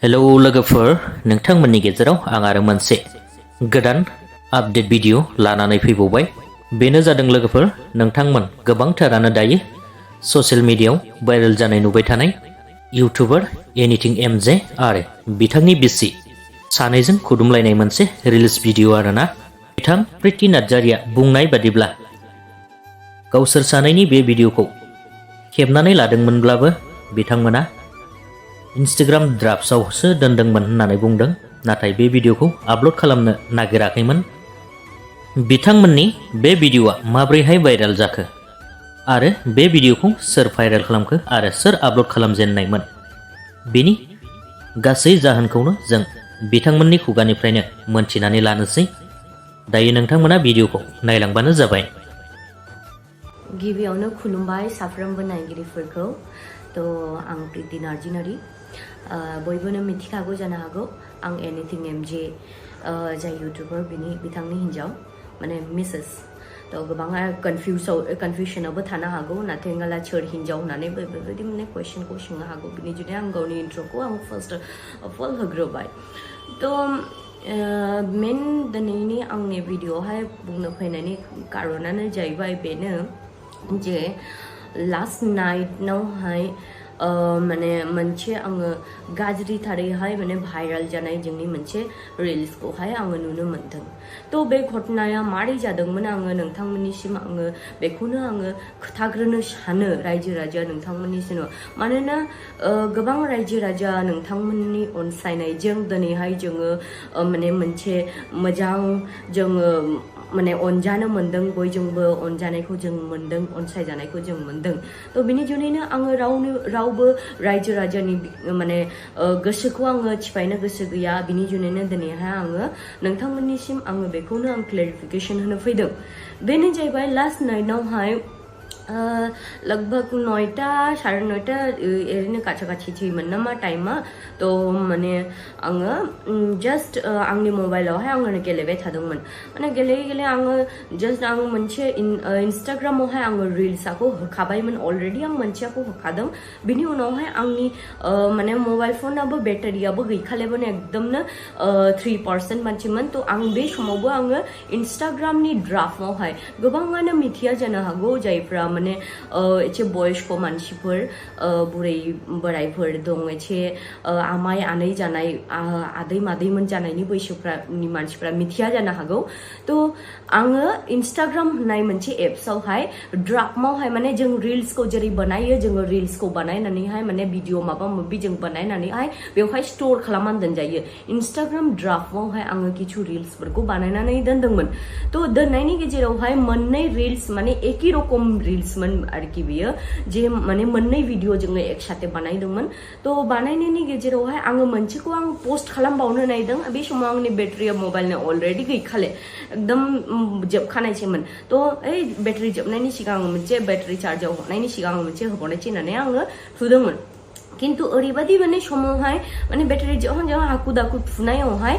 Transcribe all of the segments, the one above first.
Hello लोगोफोर, नोंथांमोननि गेजेराव आं आरो मोनसे गोदान आपडेट भिडिअ लानानै फैबावबाय। बेनो जादों लोगोफोर, नोंथांमोन गोबांथारानो दायो ससियेल मिडियायाव भाइरेल जानाय नुबाय थानाय इउटुबार एनिथिं एमजे आरो बिथांनि बिसि सानैजों खुदुमलायनाय मोनसे रिल्स भिडिअ आरोना। बिथां प्रिति नार्जारिया बुंनाय बादिब्ला गावसोर सानैनि बे भिडिअखौ खेबनानै लादोंमोनब्लाबो बिथांमोना इन्स्टाग्राम ड्राफ्ट्सआवसो दोनदोंमोन होननानै बुंदों, नाथाय बे भिडिअखौ आपल'ड खालामनो नागिराखैमोन। बिथांमोननि बे भिडिअआ माब्रैहाय भाइरेल जाखो आरो बे भिडिअखौ सोर भाइरेल खालामखो आरो सोर आपल'ड खालामजेननायमोन, बेनि गासै जाहोनखौनो जों बिथांमोननि खुगानिफ्रायनो मोनथिनानै लानोसै। दायो नोंथांमोना भिडिअखौ नायलांबानो जाबाय। गिबियावनो खुलुमबाय साफ्रोमबो नायगिरिफोरखौ। आं प्रिति नार्जारि, बयबोनो मिथिखागौ जानो हागौ आं एनिथिं एमजे जाय इउटुबार बिथांनि हिन्जाव माने मिसेस। गोबाङा कनफिउसनावबो थानो हागौ, नाथाय गाला सोर हिन्जाव होननानै बेबायदि माने कुइसनखौ सोंनो हागौ। बिनि जुदि आं गावनि इन्ट्र'खौ आं फार्स्ट अफ अल होग्रोबाय। मेन दिनैनि आंनि भिडिअ'आवहाय बुंनो फैनायनि कारनानो जाहैबाय बेनो जे लास्ट नाइटनावहाय माने मोनसे आङो गाज्रिथारैहाय माने भाइरेल जानाय जोंनि मोनसे रिल्सखौहाय आङो नुनो मोनदों। बे घटनाया मारै जादोंमोन आङो नोंथांमोननिसिम आङो बेखौनो आङो खोथाग्रोनो सानो रायजो राजा नोंथांमोननिसिम। मानोना गोबां रायजो राजा नोंथांमोननि अनसायनायजों दिनैहाय जोङो माने मोनसे मोजां जोङो माने अनजानो मोनदों, बयजोंबो अनजानायखौ जों मोनदों, अनसायजानायखौ जों मोनदों। बिनि जुनैनो आङो रावबो रायजो राजानि माने गोसोखौ आङो थिफायनो गोसो गैया। बिनि जुनैनो दिनैहाय आङो नोंथांमोननिसिम आङो बेखौनो आं क्लेरिफिकेसन होनो फैदों। बेनो जाहैबाय लास्ट नाइटनावहाय लगभग 9टा साढ़े 9टा एरैनो खाथि थैमोन नामा टाइमा। माने आङो जास्ट आंनि मबाइलावहाय आङो गेलेबाय थादोंमोन। माने गेले आङो जास्ट आं मोनसे इन्स्टाग्रामावहाय आङो रिल्सखौ होखाबायमोन, अलरेडि आं मोनसेखौ होखादों। बिनि उनावहाय आंनि माने मबाइल फनाबो बेटारियाबो गैखालायमोन, एकदमनो 3% मानसिमोन। आं बे समावबो आङो इन्स्टाग्रामनि ड्राफ्टआवहाय गोबाङानो मिथिया जानो हागौ जायफ्रा माने एसे बयस्क मानसिफोर बुरै बोरायफोर दं, एसे आमाय आनै जानाय आदै मादैमोन जानायनि बैसोनि मानसिफ्रा मिथिया जानो हागौ। आङो इन्स्टाग्राम होननाय मोनसे एप्सआवहाय ड्राफ्टआवहाय माने जों रिल्सखौ जेरै बानायो, जोङो रिल्सखौ बानायनानैहाय माने भिडिअ माबा माबि जों बानायनानैहाय बेवहाय स्ट'र खालामनानै दोनजायो। इन्स्टाग्राम ड्राफ्टआवहाय आङो किछु रिल्सफोरखौ बानायनानै दोनदोंमोन। दोननायनि गेजेरावहाय मोननै रिल्स माने एखे रकम रिल्समोन आरोखि बियो, जे माने मोननै भिडिअ जोङो एकसाथे बानायदोंमोन। बानायनायनि गेजेरावहाय आङो मोनसेखौ आं पस्ट खालामबावनो नायदों। बे समाव आंनि बेटारिया मबाइलनि अलरेडि गैखाले, एकदम जोबखानायसैमोन। बेटारि जोबनायनि सिगां आङो मोनसे बेटारि चार्जाव हरनायनि सिगां आङो मोनसे होबावनायसै होननानै आङो थुदोंमोन। किन्तु ओरैबायदि माने समावहाय माने बेटारि जोबहां हाखु दाखु थुनायावहाय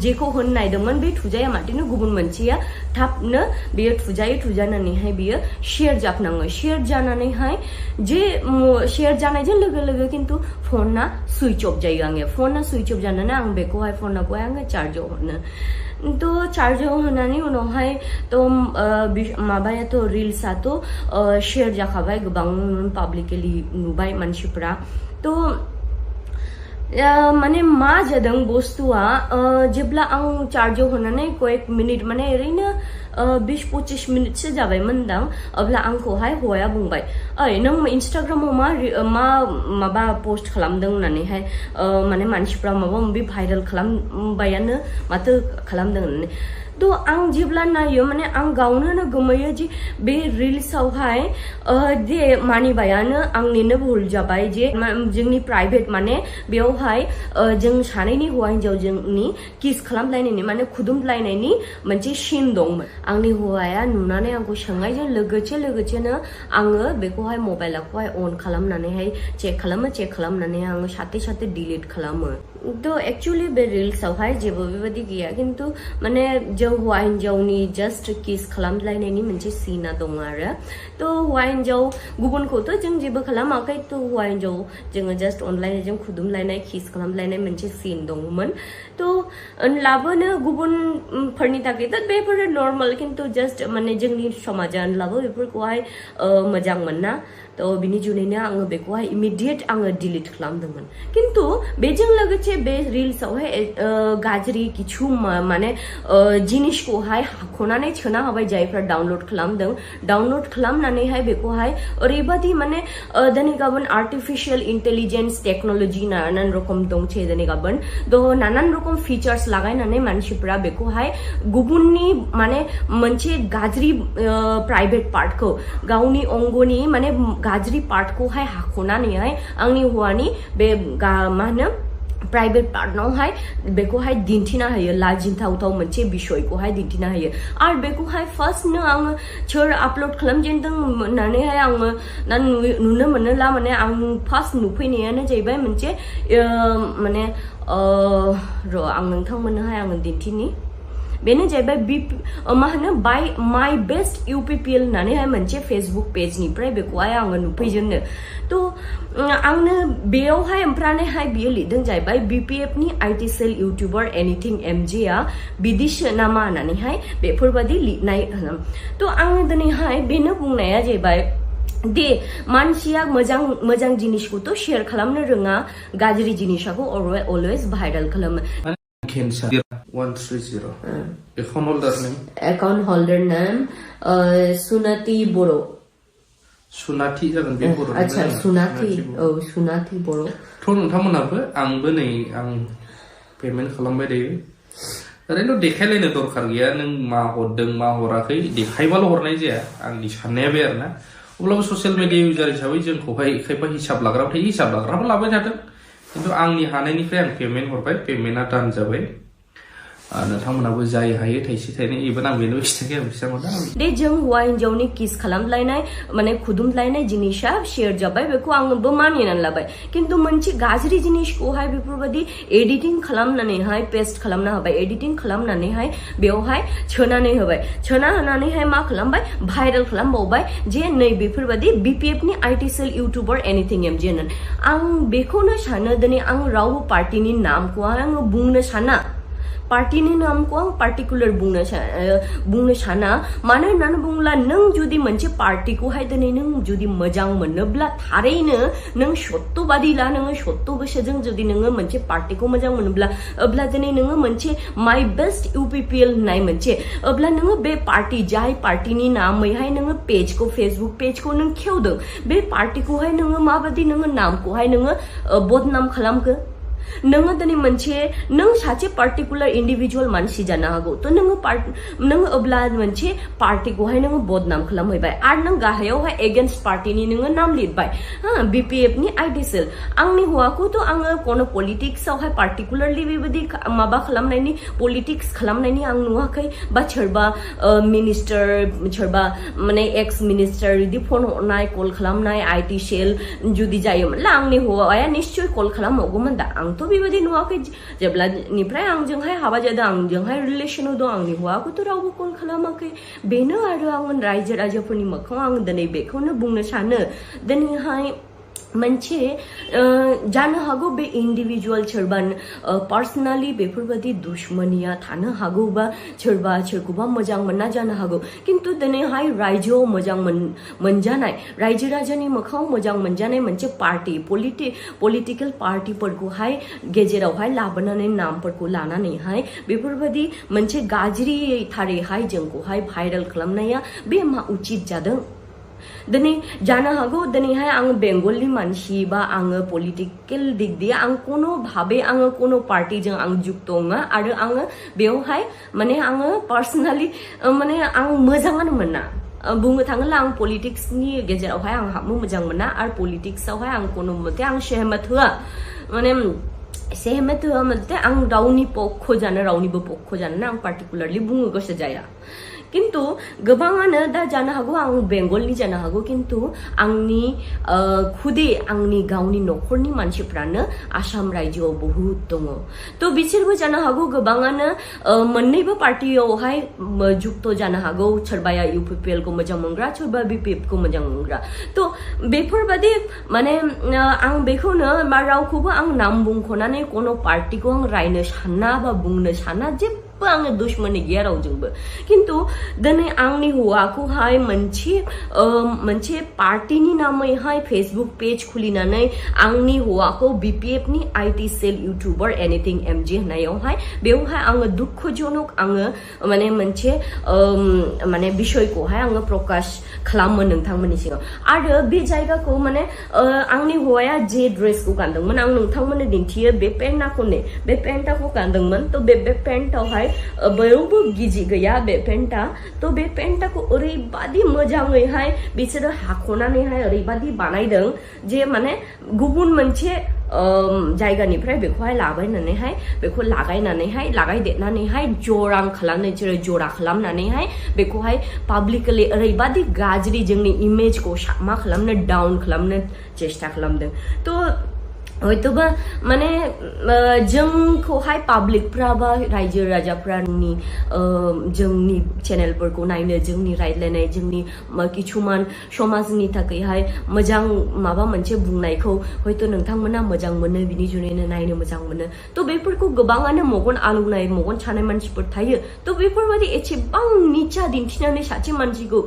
जेखौ होनो नायदोंमोन बे थुजाया माथोनो गुबुन मोनसेया थाबनो बेयो थुजानानैहाय बियो शेयार जाफनाङो। शेयार जानानैहाय जे शेयार जानायजों लोगो किन्तु फना सुइच अफ जायो। फना सुइच अफ जानानै आं बेखौहाय फनखौहाय आङो चार्जाव हरनो चार्जाव होनानै उनावहाय माबायाथ' रिल्सआथ' शेयार जाखाबाय, गोबां पाब्लिकलि नुबाय मानसिफ्रा। माने मा जादों बुस्थुआ, जेब्ला आं चार्जाव होनानै कयेक मिनिट माने ओरैनो 20-25 मिनिटसो जाबायमोनदां, अब्ला आंखौहाय हौवाया बुंबाय, ओइ नों इन्स्टाग्रामाव मा माबा पोस्ट खालामदों होननानैहाय, माने मानसिफ्रा माबा माबि भाइरेल खालामबायानो माथो खालामदों होननानै। आं जेब्ला नायो माने आं गावनो गोमोयो जे बे रिल्सआवहाय जे मानिबायानो आंनिनो भुल जाबाय, जे जोंनि प्राइभेट माने बेयावहाय जों सानैनि हौवा हिन्जाव जोंनि किस खालामलायनायनि माने खुदुमलायनायनि मोनसे सिन दंमोन। आंनि हौवाया नुनानै आंखौ सोंनायजों लोगोसेनो आङो बेखौहाय मबाइलखौहाय अन खालामनानैहाय चेक खालामनानै आङो साथे डिलिट खालामो। तो एक्चुअली बे रिल्सआवहाय जेबो बेबायदि गैया किन्तु माने जों हौवा हिन्जावनि जस्ट किस खालामलायनायनि मोनसे सिना दं आरो तो हौवा हिन्जाव गुबुनखौथ' जों जेबो खालामाखै तो हौवा हिन्जाव जोङो जस्ट अनलायनायजों खुदुमलायनाय किस खालामलायनाय मोनसे सिन दंमोन तो होनब्लाबोनो गुबुनफोरनि थाखायथ' बेफोरो नर्माल किन्तु जस्ट माने जोंनि समाजा होनब्लाबो बेफोरखौहाय मोजां मोना तो बिनि जुनैनो आङो बेखौहाय इमिडिएट आङो डिलीट खालामदोंमोन किन्तु बेजों लोगोसे बे रिल्सआवहाय गाज्रि किछु माने जिनिसखौहाय हाख'नानै सोना होबाय जायफ्रा डाउनलोड खालामदों डाउनलोड खालामनानैहाय बेखौहाय ओरैबादि माने दिनै गाबोन आर्टिफिशियल इंटेलिजेंस टेक्नोलॉजी नानान रकम दंसै दिनै गाबोन तो नानान रकम फीचर्स लागायनानै मानसिफोरा बेखौहाय गुबुननि माने मोनसे गाज्रि प्राइवेट पार्टखौ गावनि अंगनि माने गाज्रि पार्टखौहाय हाख'नानैहाय आंनि हौवानि बे मा होनो प्राइवेट पार्टनावहाय बेखौहाय दिन्थिना होयो लाजिथावथाव मोनसे बिसयखौहाय दिन्थिना होयो आरो बेखौहाय फार्स्टनो आङो सोर आपल'ड खालामजेनदों होननानैहाय आङो नुनो मोनोला माने आं फार्स्ट नुफैनायानो जाहैबाय मोनसे माने र' आं नोंथांमोननोहाय आङो दिन्थिनि बेनो जाहैबाय मा होनो बाय माय बेस्ट यूपीपीएल होननानैहाय मोनसे फेसबुक पेजनिफ्राय बेखौहाय आङो नुफैजेननो तो आंनो बेयावहाय ओमफ्रायहाय बियो लिरदों जाहैबाय बीपीएफनि आईटी सेल यूट्यूबर एनिथिं एमजे आ बिदिसो नामा होननानैहाय बेफोरबादि लिरनाय तो आङो दिनैहाय बेनो बुंनाया जाहैबाय दे मानसिया मोजां जिनिसखौथ' शेयार खालामनो रोङा गाज्रि जिनिसखौ अलवेज भाइरेल खालामो Cancer 130. Account holder name Sunati Boro. Sunati जागोन बे बर' अच्छा सुनाथि सुनाथि बर' थ' नोंथांमोनाबो आंबो नै आं पेमेन्ट खालामबाय दायो ओरैनो देखायलायनो दरखार गैया नों मा हरदों मा हराखै देखायबाल' हरनाय जाया आंनि साननाया बे आरोना अब्लाबो ससियेल मिडिया इउजार हिसाबै जोंखौहाय खायफा हिसाब लाग्राबो थायो हिसाब लाग्राबो लाबाय थादों किन्तु आंनि हानायनिफ्राय आं पेमेन्ट हरबाय पेमेन्टआ दान जाबाय नोंथांमोनाबो जाय हायो थाइसे थाइनै इभेन आं बेनो खिथाखै आं फैसा मोना दे जों हौवा हिन्जावनि किस खालामलायनाय माने खुदुमलायनाय जिनिसा शेयार जाबाय बेखौ आंबो मानिनानै लाबाय किन्तु मोनसे गाज्रि जिनिसखौहाय बेफोरबायदि एडिटिं खालामनानैहाय पेस्ट खालामना होबाय एडिटिं खालामनानैहाय बेवहाय सोनानै होबाय सोना होनानैहाय मा खालामबाय भाइरेल खालामबावबाय जे नै बेफोरबायदि बीपीएफनि आईटी सेल यूट्यूबर एनिथिं एमजे होननानै आं बेखौनो सानो दिनै आं रावबो पार्टीनि नामखौहाय आङो बुंनो साना पार्टीनि नामखौ आं पार्टिकुलार बुंनो साना मानो होननानै बुङोब्ला नों जुदि मोनसे पार्टीखौहाय दिनै नों जुदि मोजां मोनोब्ला थारैनो नों सत्यबादिला नोङो सत्य गोसोजों जुदि नोङो मोनसे पार्टीखौ मोजां मोनोब्ला अब्ला दिनै नोङो मोनसे माय बेस्ट यूपीपीएल होननाय मोनसे अब्ला नोङो बे पार्टी जाय पार्टीनि नामैहाय नोङो पेजखौ फेसबुक पेजखौ नों खेवदों बे पार्टीखौहाय नोङो माबादि नोङो नामखौहाय नोङो बदनाम खालामखो नोङो दिनै मोनसे नों सासे पार्टिकुलार इन्डिभिजुअल मानसि जानो हागौ तो नोङो अब्ला मोनसे पार्टीखौहाय नोङो बदनाम खालामहैबाय आरो नों गाहायावहाय एगेन्स्ट पार्टीनि नोङो नाम लिरबाय बीपीएफनि आईटी सेल आंनि हौवाखौथ' आङो कोनो पलिटिक्सआवहाय पार्टिकुलारलि बेबायदि माबा खालामनायनि पलिटिक्स खालामनायनि आं नुवाखै बा सोरबा मिनिस्टार सोरबा माने एक्स मिनिस्टार बिदि फन हरनाय कल खालामनाय आईटी सेल जुदि जायोमोनला आंनि हौवाया निश्चय कल खालामबावगौमोन दा आंथ' बेबायदि नुवाखै जेब्लानिफ्राय आंजोंहाय हाबा जादों आंजोंहाय रिलेसनाव दं आंनि हौवाखौथ' रावबो कल खालामाखै बेनो आरो आं रायजो राजाफोरनि मोखाङाव आं दिनै बेखौनो बुंनो सानो दिनैहाय मोनसे जानो हागौ बे इन्डिभिजुअल सोरबा पार्सनेलि बेफोरबायदि दुश्मनिया थानो हागौ बा सोरबा सोरखौबा मोजां मोना जानो हागौ किन्तु दिनैहाय रायजोआव मोजां मोनजानाय रायजो राजानि मोखाङाव मोजां मोनजानाय मोनसे पार्टी पलिटिकेल पार्टीफोरखौहाय गेजेरावहाय लाबोनानै नामफोरखौ लानानैहाय बेफोरबायदि मोनसे गाज्रि थारैहाय जोंखौहाय भाइरेल खालामनाया बे मा उचित जादों दिनै जानो हागौ दिनैहाय आङो बेंगलनि मानसि बा आङो पलिटिकेल दिग दिए आं कोनो भाबे आङो कोनो पार्टीजों आं जुक्त नङा आरो आङो बेवहाय माने आङो पार्सनेलि माने आं मोजाङानो मोना बुंनो थाङोब्ला आं पलिटिक्सनि गेजेरावहाय आं हाबनो मोजां मोना आरो पलिटिक्सआवहाय आं कोनो मते आं सहमत होआ माने सहमत होआ मते आं रावनि पक्ष जानो रावनिबो पक्ष जानो आं पार्टिकुलारलि बुंनो गोसो जाया किन्तु गोबाङानो दा जानो हागौ आं बेंगलनि जानो हागौ किन्तु आंनि खुदे आंनि गावनि न'खरनि मानसिफ्रानो आसाम रायजोआव बहुत दङ तो बिसोरबो जानो हागौ गोबाङानो मोननैबो पार्टियावहाय जुक्त जानो हागौ सोरबाया UPPL खौ मोजां मोनग्रा सोरबा BPF खौ मोजां मोनग्रा तो बेफोरबादि माने आं बेखौनो मा रावखौबो आं नाम बुंख'नानै कोनो पार्टिखौ आं रायनो साना बा बुंनो साना जेबो आङो दुश्मनी गैया रावजोंबो किन्तु दिनै आंनि हौवाखौहाय मोनसे पार्टिनि नामैहाय फेसबुक पेज खुलिनानै आंनि हौवाखौ BPF नि IT सेल इउटुबार एनिथिं MJ होननायावहाय बेवहाय आङो दुखुजनक आङो माने मोनसे माने बिषयखौहाय आङो प्रकाश खालामो नोंथांमोननि सिगाङाव आरो बे जायगाखौ माने आंनि हौवाया जे ड्रेसखौ गानदोंमोन आं नोंथांमोननो दिन्थियो बे पेन्टखौ गानदोंमोन तो बे पेन्टआवहाय बयबो गिजि गैया बे पेन्टा तो बे पेन्टखौ ओरैबादि मोजाङैहाय बिसोरो हाख'नानैहाय ओरैबादि बानायदों जे माने गुबुन मोनसे जायगानिफ्राय बेखौहाय लाबायनानैहाय बेखौ लागायदेरनानैहाय जरा खालामनानैहाय बेखौहाय पाब्लिकलि ओरैबादि गाज्रि जोंनि इमेजखौ मा खालामनो डाउन खालामनो चेष्टा खालामदों तो हयतोबा माने जोंखौहाय पाब्लिकफ्रा बा रायजो राजाफ्रानि जोंनि चेनेलफोरखौ नायनो जोंनि रायज्लायनाय जोंनि किसुमान समाजनि थाखायहाय मोजां माबा मोनसे बुंनायखौ हयतो नोंथांमोना मोजां मोनो बिनि जुनैनो नायनो मोजां मोनो तो बेफोरखौ गोबाङानो मेगन आलौनाय मेगन सानाय मानसिफोर थायो तो बेफोरबायदि एसेबां निचा दिन्थिनानै सासे मानसिखौ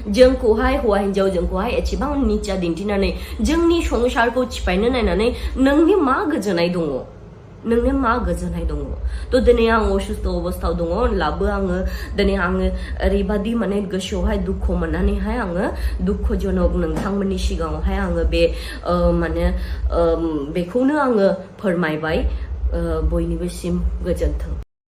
जोंखौहाय हौवा हिन्जाव जोंखौहाय एसेबां निचा दिन्थिनानै जोंनि संसारखौ सिफायनो नायनानै नोंनि मा गोजोननाय दङ तो दिनै आं असुस्थ अबस्थायाव दङ होनब्लाबो आङो दिनै आङो ओरैबादि माने गोसोआवहाय दुखु मोननानैहाय आङो दुखुजनक नोंथांमोननि सिगाङावहाय आङो बे माने बेखौनो आङो फोरमायबाय बयनिबोसिम गोजोन्थों।